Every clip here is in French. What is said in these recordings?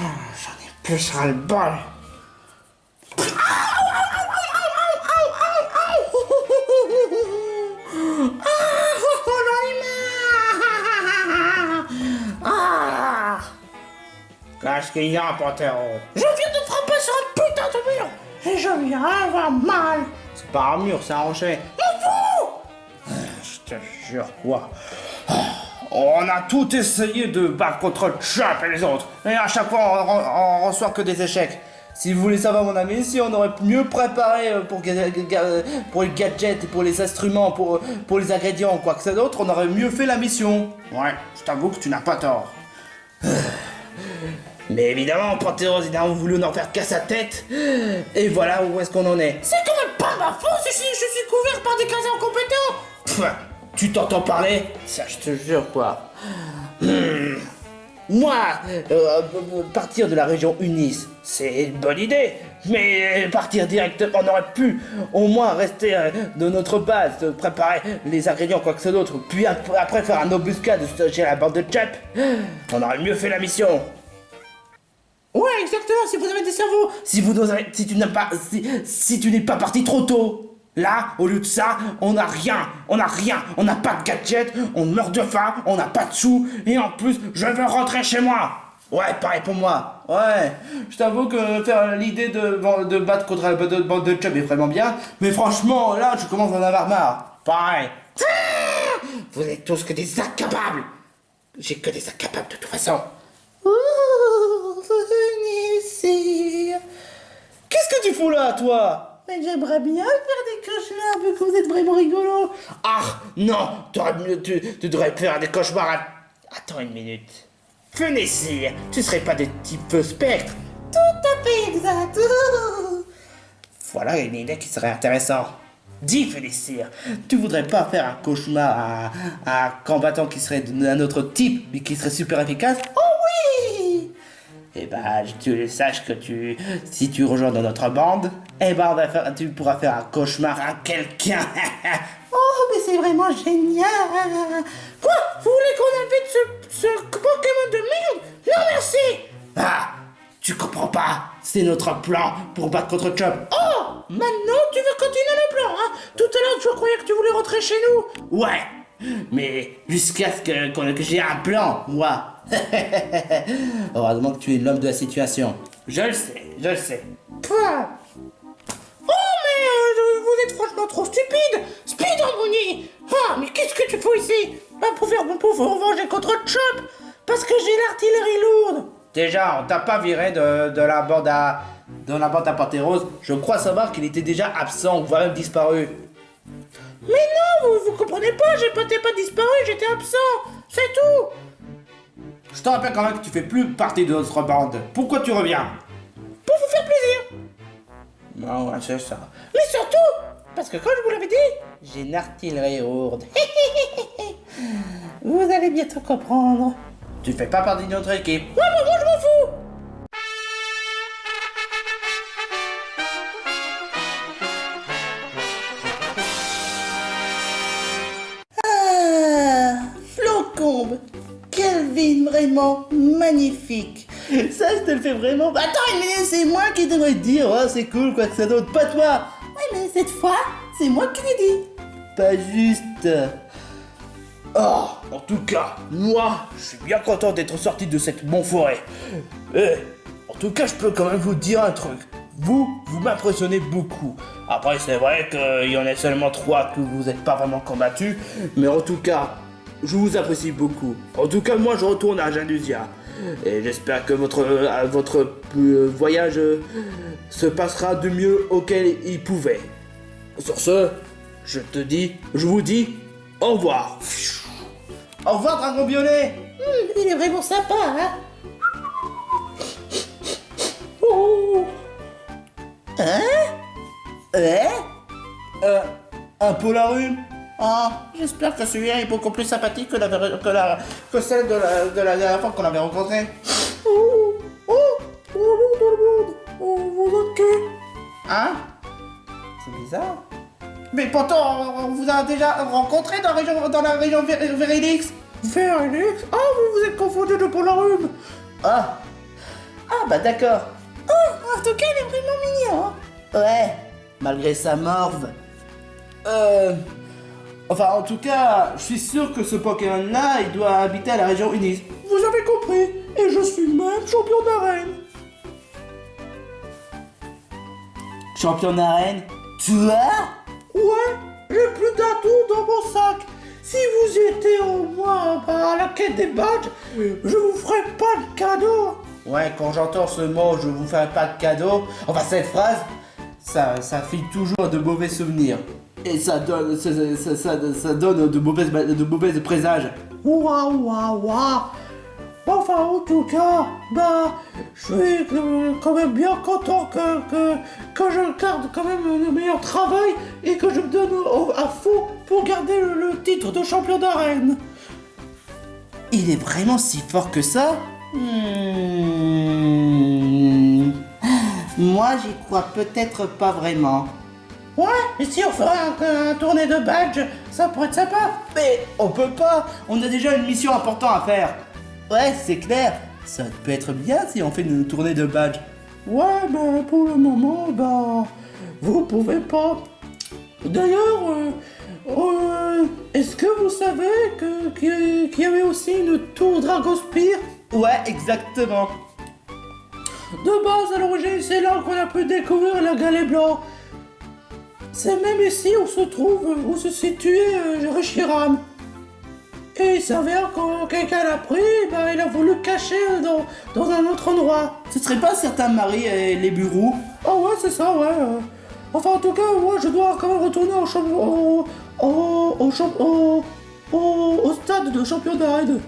J'en ai plus ras le bol. Qu'est-ce qu'il y a, Panthéro? Je viens de frapper sur un putain de mur et je viens avoir mal. C'est pas un mur, c'est un rocher. Je te jure, quoi. On a tout essayé de battre contre Chop et les autres. Et à chaque fois, on reçoit que des échecs. Si vous voulez savoir, mon ami, si on aurait mieux préparé pour les gadgets, pour les instruments, pour les ingrédients, quoi que ce soit d'autre, on aurait mieux fait la mission. Ouais, je t'avoue que tu n'as pas tort. Mais évidemment, Panthéros, il a voulu n'en faire qu'à sa tête. Et voilà où est-ce qu'on en est. C'est quand même pas ma faute si je suis couvert par des casins incompétents. Pff, tu t'entends parler? Ça, je te jure, quoi. Moi, partir de la région Unis, c'est une bonne idée. Mais partir directement, on aurait pu au moins rester de notre base, préparer les ingrédients, quoi que ce soit d'autre. Puis après faire un embuscade chez la bande de Chop. On aurait mieux fait la mission. Ouais, exactement, si vous avez des cerveaux. Si tu n'es pas parti trop tôt. Là, au lieu de ça, on n'a rien, on n'a pas de gadget, on meurt de faim, on n'a pas de sous, et en plus, je veux rentrer chez moi. Ouais, pareil pour moi. Ouais, je t'avoue que faire l'idée de battre contre la bande de Chub est vraiment bien, mais franchement, là, je commence à en avoir marre. Pareil. Vous êtes tous que des incapables. J'ai que des incapables de toute façon. Venez ici. Qu'est-ce que tu fous là, toi? Mais j'aimerais bien faire des cauchemars vu que vous êtes vraiment rigolo. Ah, non, tu devrais faire des cauchemars. Attends une minute. Fénécile, tu serais pas de type spectre? Tout à fait exact. Voilà une idée qui serait intéressante. Dis, Fénécile, tu voudrais pas faire un cauchemar à un combattant qui serait d'un autre type, mais qui serait super efficace? Oh oui. Eh ben, tu saches que si tu rejoins dans notre bande, eh ben, tu pourras faire un cauchemar à quelqu'un. Oh, mais c'est vraiment génial. Quoi? Vous voulez qu'on invite ce Pokémon de merde? Non, merci. Ah, tu comprends pas? C'est notre plan pour battre contre Chop. Oh, maintenant tu veux continuer le plan, hein? Tout à l'heure, je croyais que tu voulais rentrer chez nous. Ouais, mais jusqu'à ce que j'ai un plan, moi. Heureusement que tu es l'homme de la situation. Je le sais. Quoi? Oh, mais vous êtes franchement trop stupide. Speed Harmony. Ah, mais qu'est-ce que tu fais ici? Pour vous venger contre Chop. Parce que j'ai l'artillerie lourde. Déjà, on t'a pas viré de la bande à Panthéros. Je crois savoir qu'il était déjà absent, voire même disparu. Mais non, vous comprenez pas, t'ai pas disparu, j'étais absent. C'est tout. Je te rappelle quand même que tu fais plus partie de notre bande. Pourquoi tu reviens? Pour vous faire plaisir. Non, ouais, c'est ça. Mais surtout, parce que comme je vous l'avais dit, J'ai une artillerie lourde. vous allez bientôt comprendre. Tu fais pas partie de notre équipe. Ouais, mais moi je m'en fous. Ah, Flocombe, Kelvin, vraiment magnifique. Ça, je te le fais vraiment. Attends une minute, c'est moi qui devrais te dire. Oh, c'est cool, quoi que ça d'autre. Pas toi. Oui, mais cette fois, c'est moi qui l'ai dit. Pas juste. Oh, en tout cas, moi, je suis bien content d'être sorti de cette forêt. En tout cas, je peux quand même vous dire un truc. Vous m'impressionnez beaucoup. Après, c'est vrai qu'il y en a seulement 3 que vous n'êtes pas vraiment combattus. Mais en tout cas, je vous apprécie beaucoup. En tout cas, moi, je retourne à Janusia. Et j'espère que votre voyage se passera du mieux auquel il pouvait. Sur ce, je vous dis au revoir. Au revoir, Dragon Violet. Il est vraiment sympa, hein. Oh. Hein? Un Polarum. Ah, j'espère que celui-là est beaucoup plus sympathique que celle de la dernière fois qu'on avait rencontrée. Oh, tout le monde. Oh, vous êtes qui? Hein? C'est bizarre. Mais pourtant, on vous a déjà rencontré dans la région Vérilix. Vérilix? Ah, vous êtes confondu de Polarum. Ah, Ah, Ah bah d'accord. Oh, en tout cas, il est vraiment mignon. Ouais, malgré sa morve. Enfin, en tout cas, je suis sûr que ce Pokémon-là, il doit habiter à la région Unis. Vous avez compris, et je suis même champion d'arène. Champion d'arène? Toi? Ouais, j'ai plus d'atouts dans mon sac. Si vous étiez au moins à la quête des badges, je vous ferai pas de cadeau. Ouais, quand j'entends ce mot, je vous fais pas de cadeau. Enfin, cette phrase, ça fait toujours de mauvais souvenirs. Et ça donne, ça donne de mauvais présages. Ouah. Enfin, en tout cas, je suis quand même bien content que je garde quand même le meilleur travail et que je me donne à fond pour garder le titre de champion d'arène. Il est vraiment si fort que ça? Moi, j'y crois peut-être pas vraiment. Ouais, et si on ferait un tournée de badge, ça pourrait être sympa. Mais on peut pas, on a déjà une mission importante à faire. Ouais, c'est clair, ça peut être bien si on fait une tournée de badge. Ouais, pour le moment, vous pouvez pas. D'ailleurs, est-ce que vous savez qu'il y avait aussi une tour Dragospire? Ouais, exactement. De base, à l'origine, c'est là qu'on a pu découvrir la galets blanc. C'est même ici où se situait Reshiram. Et il s'avère que quelqu'un l'a pris, il a voulu le cacher dans un autre endroit. Ce serait pas certains Marie et les bureaux? Ah ouais, c'est ça, ouais. Enfin, en tout cas, moi, je dois quand même retourner au stade de champion d'arène.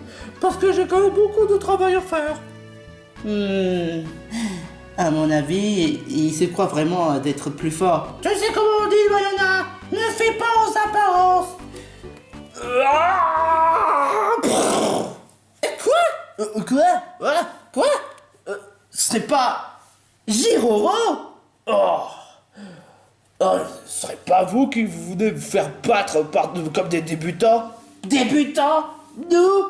Parce que j'ai quand même beaucoup de travail à faire. À mon avis, il se croit vraiment d'être plus fort. Tu sais comment on dit, Mayona? Ne fais pas aux apparences. Quoi? Ce serait pas Jiroro? Ce serait pas vous qui venez vous faire battre comme des débutants? Débutants? Nous?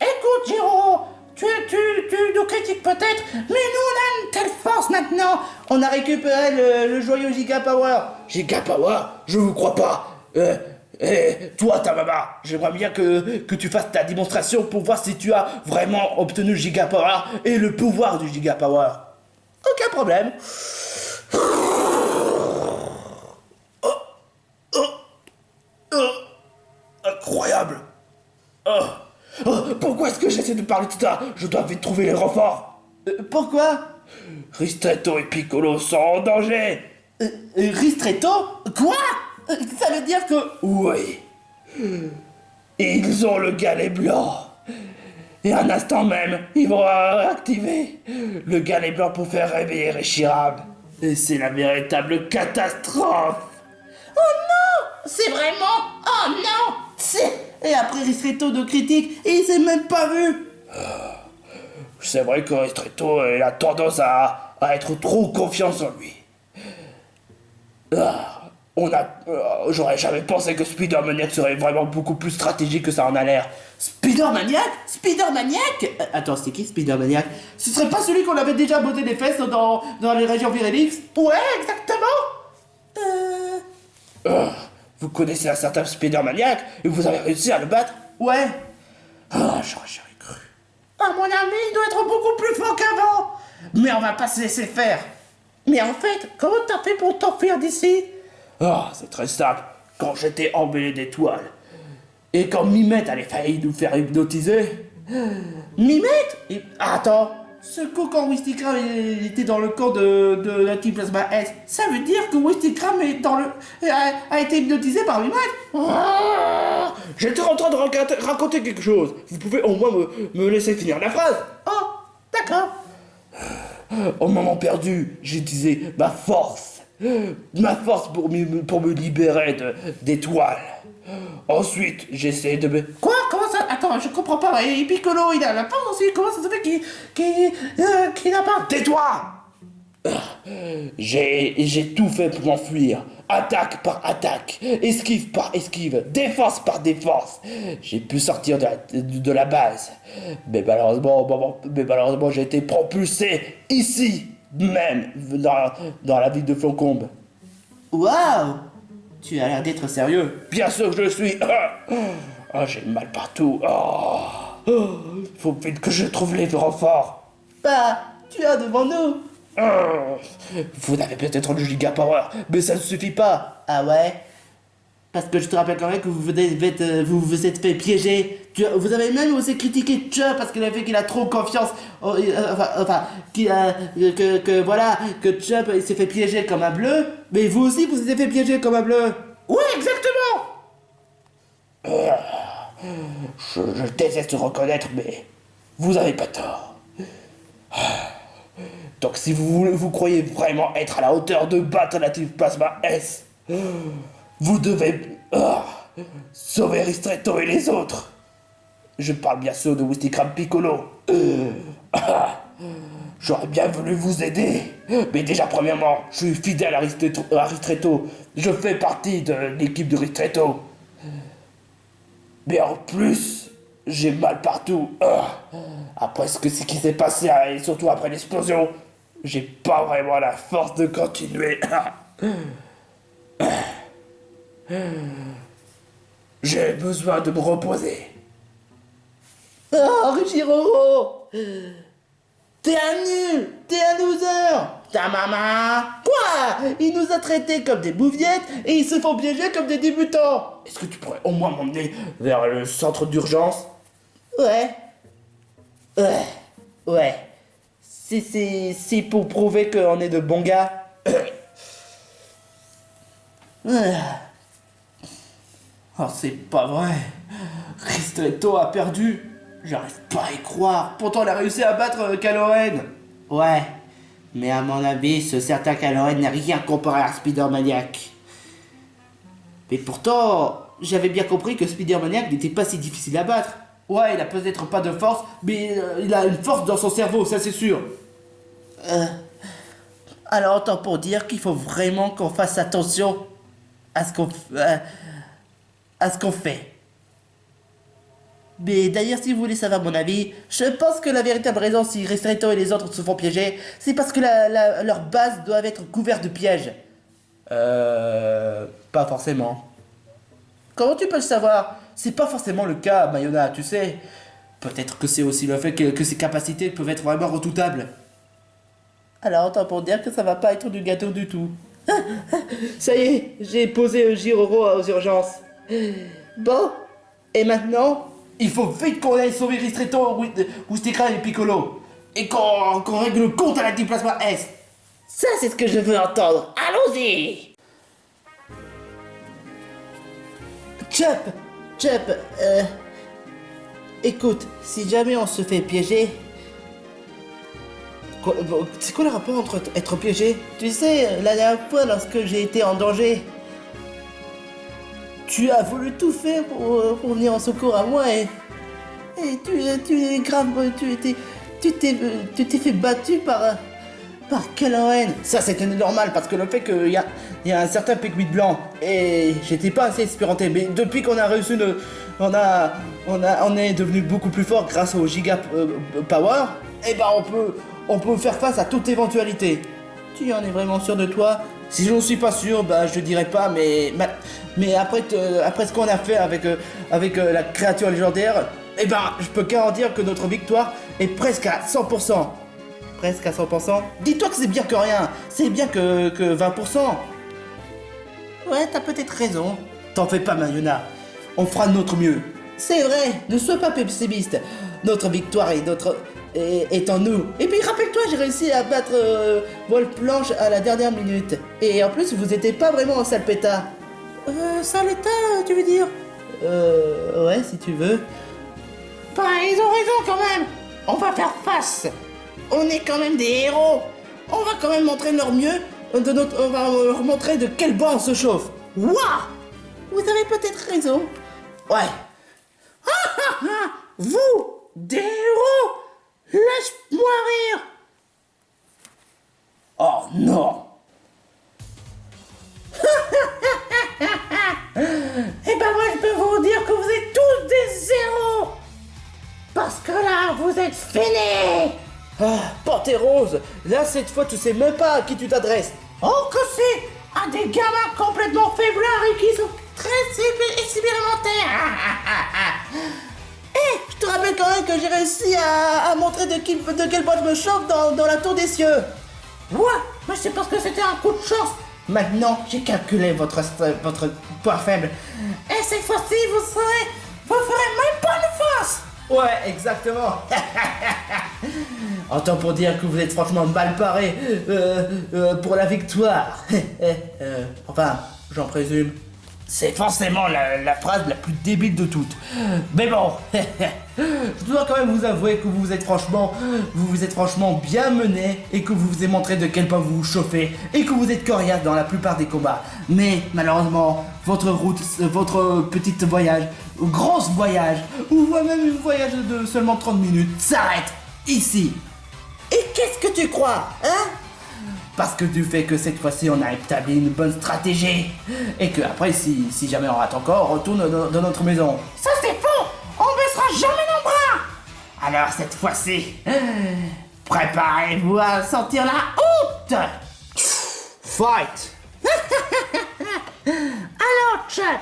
Écoute, Giro, tu nous critiques peut-être, mais nous, on a une telle force maintenant. On a récupéré le joyau Giga Power. Giga Power? Je vous crois pas. Toi, ta maman, j'aimerais bien que tu fasses ta démonstration pour voir si tu as vraiment obtenu le Giga Power et le pouvoir du Giga Power. Aucun problème. Incroyable. Pourquoi est-ce que j'essaie de parler de ça? Je dois vite trouver les renforts. Pourquoi? Ristretto et Piccolo sont en danger. Ristretto? Quoi? Ça veut dire que... Oui. Ils ont le galet blanc. Et à un instant même, ils vont activer le galet blanc pour faire réveiller Reshiram. Et c'est la véritable catastrophe. Oh non! C'est vraiment... Oh non! Et après Ristretto de critique, et il s'est même pas vu. C'est vrai que Ristretto il a tendance à être trop confiant en lui. J'aurais jamais pensé que Spider-Maniac serait vraiment beaucoup plus stratégique que ça en a l'air. Spider-Maniac? Attends, c'est qui Spider-Maniac? Ce serait pas celui qu'on avait déjà botté les fesses dans les régions Virelix? Ouais, exactement. Vous connaissez un certain Spider-Maniac et vous avez réussi à le battre? Ouais. J'aurais jamais cru. À mon avis, il doit être beaucoup plus fort qu'avant. Mais on va pas se laisser faire. Mais en fait, comment t'as fait pour t'enfuir d'ici? C'est très simple. Quand j'étais embellé d'étoiles, et quand Mimette avait failli nous faire hypnotiser... Mimette? Attends, ce coup quand Wistikram était dans le camp de la Team Plasma S, ça veut dire que Wistikram a été hypnotisé par Mimette? J'étais en train de raconter quelque chose. Vous pouvez au moins me laisser finir la phrase. Oh, d'accord. Au moment perdu, j'utilisais ma force pour me libérer d'étoiles. Ensuite, j'essaie de me... Quoi? Comment ça? Attends, je comprends pas. Et Piccolo, il a la force aussi. Comment ça se fait qu'il n'a pas? Tais-toi! J'ai tout fait pour m'enfuir. attaque par attaque, esquive par esquive, défense par défense. J'ai pu sortir de la base. Mais malheureusement, j'ai été propulsé ici, même, dans la ville de Flocombe. Waouh! Tu as l'air d'être sérieux. Bien sûr que je le suis. Ah, j'ai mal partout. Faut vite que je trouve les renforts. Bah, tu as devant nous. Vous avez peut-être le Giga Power, mais ça ne suffit pas. Ah ouais? Parce que je te rappelle quand même que vous vous êtes fait piéger. Vous avez même osé critiquer Chubb parce qu'il a fait qu'il a trop confiance. Que Chubb il s'est fait piéger comme un bleu. Mais vous aussi, vous vous êtes fait piéger comme un bleu. Ouais, exactement. Je déteste reconnaître, mais vous avez pas tort. Donc si vous croyez vraiment être à la hauteur de battre la Team Plasma S, vous devez sauver Ristretto et les autres. Je parle bien sûr de Wistikram Piccolo. J'aurais bien voulu vous aider, mais déjà premièrement, je suis fidèle à Ristretto. Je fais partie de l'équipe de Ristretto. Mais en plus, j'ai mal partout. Après ce qui s'est passé, et surtout après l'explosion, j'ai pas vraiment la force de continuer. J'ai besoin de me reposer. Oh, Rushiro! T'es un nul! T'es un loser! Ta maman! Quoi? Il nous a traités comme des bouviettes et ils se font piéger comme des débutants! Est-ce que tu pourrais au moins m'emmener vers le centre d'urgence? Ouais. Ouais. C'est pour prouver qu'on est de bons gars. Oh, c'est pas vrai. Ristretto a perdu. J'arrive pas à y croire. Pourtant, elle a réussi à battre Caloren. Ouais. Mais à mon avis, ce certain Caloren n'a rien comparé à Spider-Maniac. Mais pourtant, j'avais bien compris que Spider-Maniac n'était pas si difficile à battre. Ouais, il a peut-être pas de force, mais il a une force dans son cerveau, ça c'est sûr. Alors autant pour dire qu'il faut vraiment qu'on fasse attention à ce qu'on fait. Mais d'ailleurs, si vous voulez savoir mon avis, je pense que la véritable raison si Ristretto et les autres se font piéger, c'est parce que leur base doit être couverte de pièges. Pas forcément. Comment tu peux le savoir? C'est pas forcément le cas, Mayona, tu sais. Peut-être que c'est aussi le fait que ses capacités peuvent être vraiment redoutables. Alors autant pour dire que ça va pas être du gâteau du tout. Ça y est, j'ai posé Jiroro aux urgences. Bon, et maintenant, il faut vite qu'on aille sauver Ristretto, Wistikram et Piccolo. Et qu'on règle le compte à la Team Plasma S. Ça, c'est ce que je veux entendre. Allons-y. Chubb, écoute, si jamais on se fait piéger... C'est quoi le rapport entre être piégé? Tu sais, la dernière fois, lorsque j'ai été en danger, tu as voulu tout faire pour venir en secours à moi et tu es grave, tu t'es fait battu par Caloren. Ça c'était normal parce que le fait qu'il y a un certain Pikmin blanc et j'étais pas assez espéranté, mais depuis qu'on a réussi on est devenu beaucoup plus fort grâce au Giga Power, et ben on peut faire face à toute éventualité. Tu en es vraiment sûr de toi? Si je n'en suis pas sûr, bah je dirais pas, mais après ce qu'on a fait avec la créature légendaire, eh ben je peux garantir que notre victoire est presque à 100%. Presque à 100%. Dis-toi que c'est bien que rien, c'est bien que 20%. Ouais, t'as peut-être raison. T'en fais pas, Mayona. On fera de notre mieux. C'est vrai, ne sois pas pessimiste. Notre victoire est en nous. Et puis rappelle-toi, j'ai réussi à battre Wolf Planche à la dernière minute. Et en plus, vous étiez pas vraiment en sale pétard. Sale état, tu veux dire? Ouais, si tu veux. Bah, ils ont raison quand même. On va faire face. On est quand même des héros. On va quand même montrer leur mieux. On va leur montrer de quel bois on se chauffe. Waouh! Vous avez peut-être raison. Ouais. Vous, des héros, laisse-moi rire. Oh non. être fini. Panthérose, là cette fois tu sais même pas à qui tu t'adresses. Oh que c'est à des gamins complètement faiblards et qui sont très expérimentaires. Je te rappelle quand même que j'ai réussi à montrer de quel bois je me chauffe dans la tour des cieux. Ouais, mais c'est parce que c'était un coup de chance. Maintenant, j'ai calculé votre point faible. Et cette fois-ci, vous ferez même pas une face. Ouais, exactement. Autant pour dire que vous êtes franchement mal paré pour la victoire. Enfin, j'en présume. C'est forcément la phrase la plus débile de toutes. Mais bon, je dois quand même vous avouer que vous vous êtes franchement bien mené et que vous vous avez montré de quel point vous vous chauffez et que vous êtes coriace dans la plupart des combats. Mais malheureusement, votre petit voyage, grand voyage, ou même un voyage de seulement 30 minutes, s'arrête ici. Et qu'est-ce que tu crois, hein? Parce que du fait que cette fois-ci on a établi une bonne stratégie et que après si jamais on rate encore, on retourne dans notre maison. Ça c'est faux. On baissera jamais nos bras. Alors cette fois-ci, préparez-vous à sentir la honte. Fight. Alors Chuck,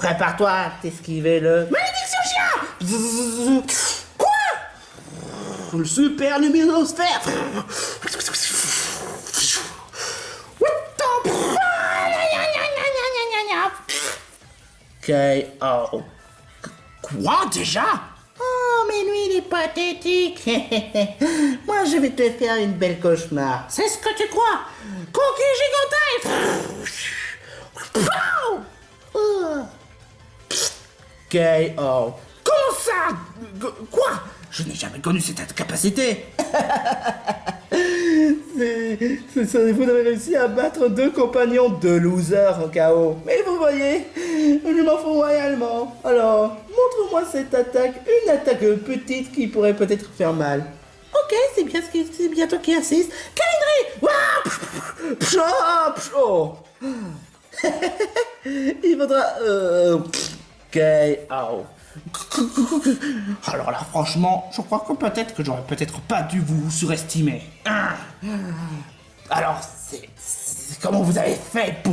Prépare-toi à t'esquiver le... malédiction chien. Quoi? Le super luminosphère. K.O. Quoi déjà? Oh, mais lui, il est pathétique. Moi, je vais te faire une belle cauchemar. C'est ce que tu crois. Coquille gigantesque. K.O. Comment ça? Quoi? Je n'ai jamais connu cette capacité. Vous avez réussi à battre 2 compagnons de losers en KO. Mais vous voyez, je m'en fous royalement. Alors, montre-moi cette attaque. Une attaque petite qui pourrait peut-être faire mal. Ok, c'est bien toi qui insiste. Calendry! Oh. Il faudra... KO. Alors là, franchement, je crois que j'aurais peut-être pas dû vous surestimer. Alors, comment vous avez fait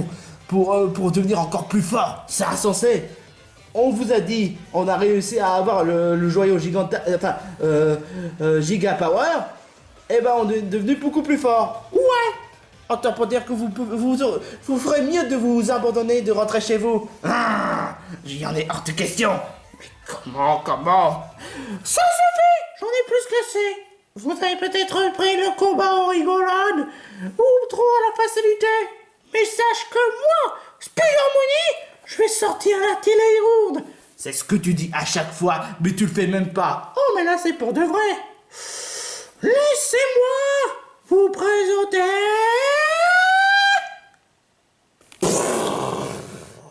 pour devenir encore plus fort? C'est insensé. On vous a dit, on a réussi à avoir le joyau Giga Power. Et ben, on est devenu beaucoup plus fort. Ouais. Autant pour dire que vous ferez mieux de vous abandonner, de rentrer chez vous. J'y en ai hors de question. Mais comment? Ça suffit. J'en ai plus qu'assez. Vous avez peut-être pris le combat en rigolade ou trop à la facilité. Mais sache que moi, Spider-Money, je vais sortir l'artillerie lourde. C'est ce que tu dis à chaque fois, mais tu le fais même pas. Oh, mais là, c'est pour de vrai. Laissez-moi vous présenter...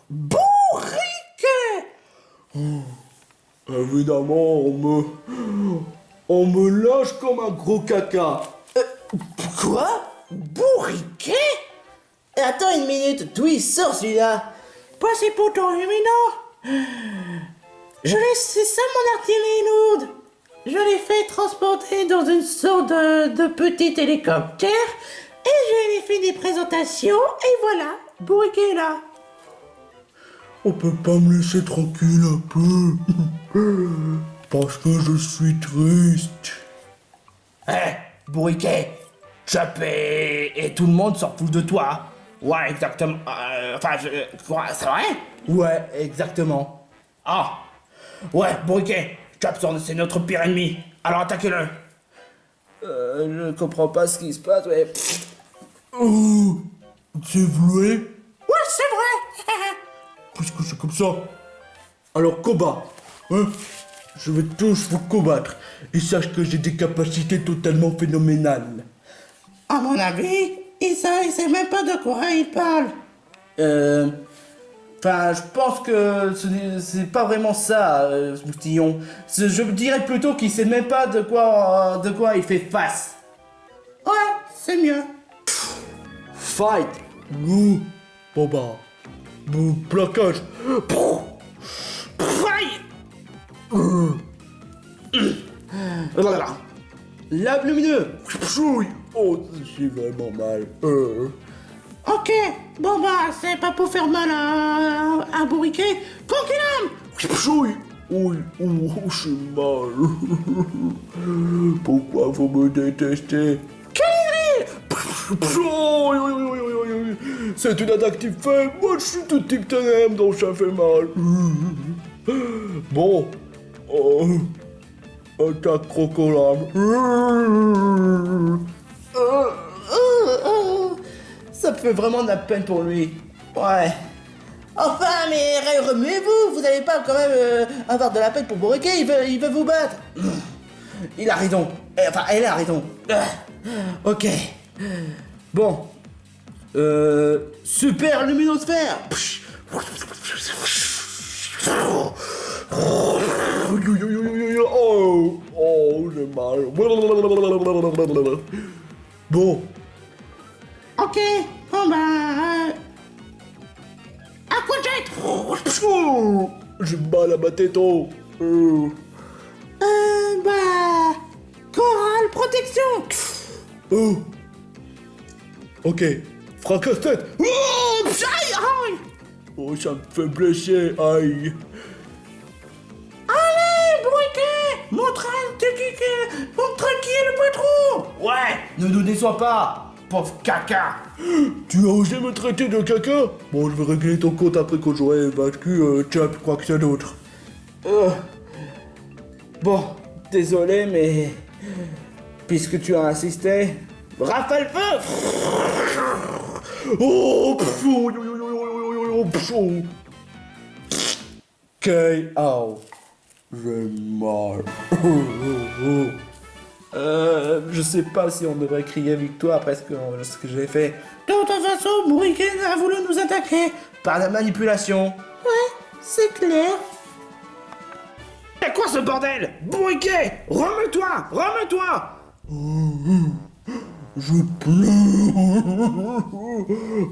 Bourriquet. Évidemment, on me lâche comme un gros caca. Quoi? Bourriquet? Attends une minute, d'où il sort celui-là? Pas c'est pourtant éminent. C'est ça mon artillerie lourde. Je l'ai fait transporter dans une sorte de petit hélicoptère et je lui ai fait des présentations et voilà, Bourriquet est là. On peut pas me laisser tranquille un peu? Parce que je suis triste. Bourriquet, Chop et tout le monde s'en fout de toi. Ouais, exactement. Quoi, c'est vrai? Ouais, exactement. Ah. Ouais, Bourriquet, Chop, c'est notre pire ennemi. Alors attaquez-le. Je comprends pas ce qui se passe, ouais. Oh, c'est vrai? Ouais, c'est vrai. Puisque c'est comme ça. Alors combat, hein? Je vais tous vous combattre. Et sache que j'ai des capacités totalement phénoménales. À mon avis, il sait même pas de quoi il parle. Enfin, je pense que c'est pas vraiment ça, Moustillon. Je dirais plutôt qu'il sait même pas de quoi il fait face. Ouais, c'est mieux. Fight! Nous, Boba. Plaquage. Lave lumineux. Pchouille. Oh, j'ai vraiment mal. Ok, bon bah, c'est pas pour faire mal à un bourriquet. Concunam! Pchouille. Oui, j'ai mal. Pourquoi vous me détestez? C'est une attaque type faible, moi je suis de type ténèbres donc ça fait mal. Bon. Attaque crocodile. Ça me fait vraiment de la peine pour lui. Ouais. Enfin, mais remuez-vous, vous allez pas quand même avoir de la peine pour Bourriquet, il veut vous battre. Il a raison. Enfin, elle a raison. Ok. Bon. Super luminosphère. Oh, j'ai mal. Bon. Ok, bon bah... à quoi de jet? J'ai mal à ma téton. Bah... Chorale protection. Oh. Ok. Fracasse-tête. Oh, aïe, aïe. Oh, ça me fait blesser. Aïe. Allez, bourriquet, montre qui est le patron. Ouais, ne nous déçois pas, pauvre caca. Tu as osé me traiter de caca? Bon, je vais régler ton compte après que j'aurai vaincu Chop, quoi que ce d'autre. Bon, désolé, mais... Puisque tu as insisté... Rafale feu. Oh, K.O. j'ai mal. Je sais pas si on devrait crier victoire après ce que j'ai fait. De toute façon, bourriquet a voulu nous attaquer. Par la manipulation. Ouais, c'est clair. C'est quoi ce bordel? Bourriquet, remets-toi. Je pleure.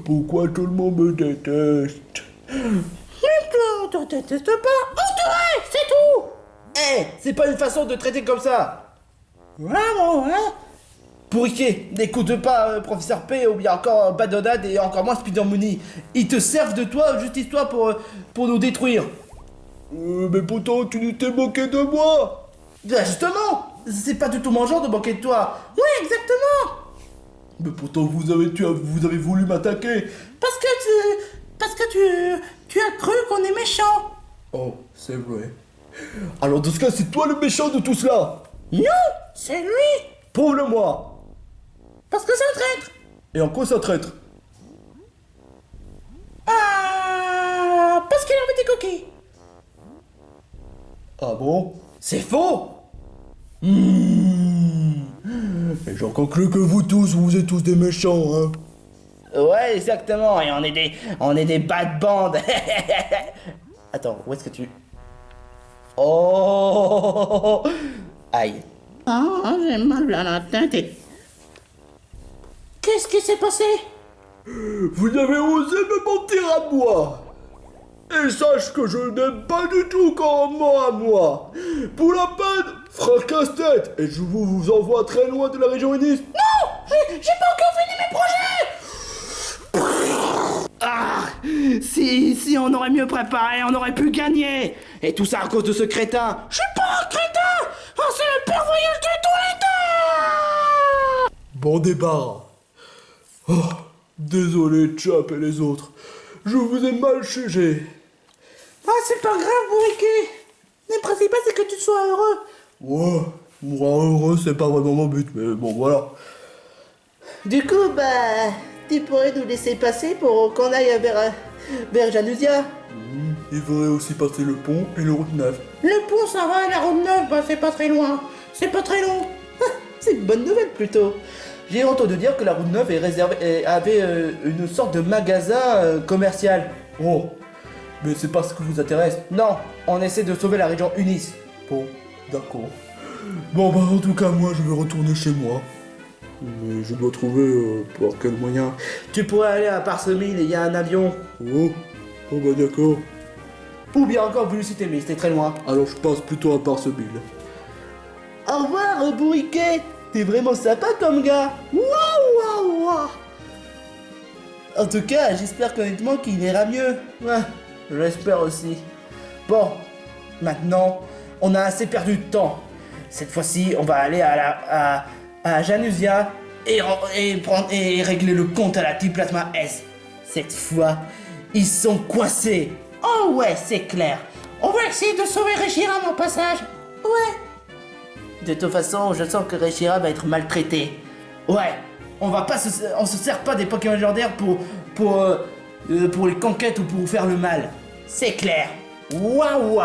Pourquoi tout le monde me déteste? Mais toi, on te déteste pas. Entouré, c'est tout. C'est pas une façon de traiter comme ça. Vraiment, hein? Bourriquet, n'écoute pas Professeur P ou bien encore Badonade et encore moins Spider Mooney. Ils te servent de toi, juste histoire pour nous détruire. Mais pourtant, tu t'es moqué de moi. Ben justement, c'est pas du tout mon genre de moquer de toi. Ouais, exactement. Mais pourtant, vous avez voulu m'attaquer. Parce que tu as cru qu'on est méchant. Oh, c'est vrai. Alors, dans ce cas, c'est toi le méchant de tout cela. Non, c'est lui. Prouve-le-moi. Parce que c'est un traître. Et en quoi ça traître? Parce qu'il a envie des coquilles. Ah bon? C'est faux. Et j'en conclus que vous êtes tous des méchants, hein. Ouais, exactement, et on est des bad bandes. Attends, où est-ce que tu... Oh. Aïe. Ah, j'ai mal à la tête. Qu'est-ce qui s'est passé? Vous avez osé me mentir à moi. Et sache que je n'aime pas du tout quand on ment à moi. Pour la peine, fracasse-tête. Et je vous envoie très loin de la région Unis. Non, j'ai pas encore fini mes projets. Ah, si on aurait mieux préparé, on aurait pu gagner. Et tout ça à cause de ce crétin. Je suis pas un crétin. Oh, c'est le pire voyage de tous les temps. Bon débarras. Oh, désolé Chop et les autres. Je vous ai mal jugé. Ah, c'est pas grave, bourriquet. Le principal, c'est que tu sois heureux. Ouais, moi heureux c'est pas vraiment mon but, mais bon voilà. Du coup, bah, tu pourrais nous laisser passer pour qu'on aille vers Janusia. Il faudrait aussi passer le pont et le route 9. Le pont, ça va, la route 9, bah, c'est pas très loin. C'est pas très long. C'est une bonne nouvelle plutôt. J'ai entendu dire que la route 9 est avait une sorte de magasin commercial. Oh, mais c'est pas ce qui vous intéresse. Non, on essaie de sauver la région Unis. Bon, d'accord. Bon bah en tout cas moi je vais retourner chez moi. Mais je dois trouver par quel moyen. Tu pourrais aller à Parsemille, il y a un avion. Oh, oh bah d'accord. Ou bien encore Velocité, mais c'était très loin. Alors je passe plutôt à Parseville. Au revoir, bourriquet. T'es vraiment sympa comme gars. Waouh. En tout cas, j'espère honnêtement qu'il ira mieux. Ouais, j'espère aussi. Bon, maintenant, on a assez perdu de temps. Cette fois-ci, on va aller à Janusia et régler le compte à la Team Plasma S. Cette fois, ils sont coincés. Oh ouais, c'est clair. On va essayer de sauver Reshiram au passage. Ouais. De toute façon, je sens que Reshira va être maltraité. Ouais, on se sert pas des Pokémon légendaires pour les conquêtes ou pour faire le mal. C'est clair. Waouh.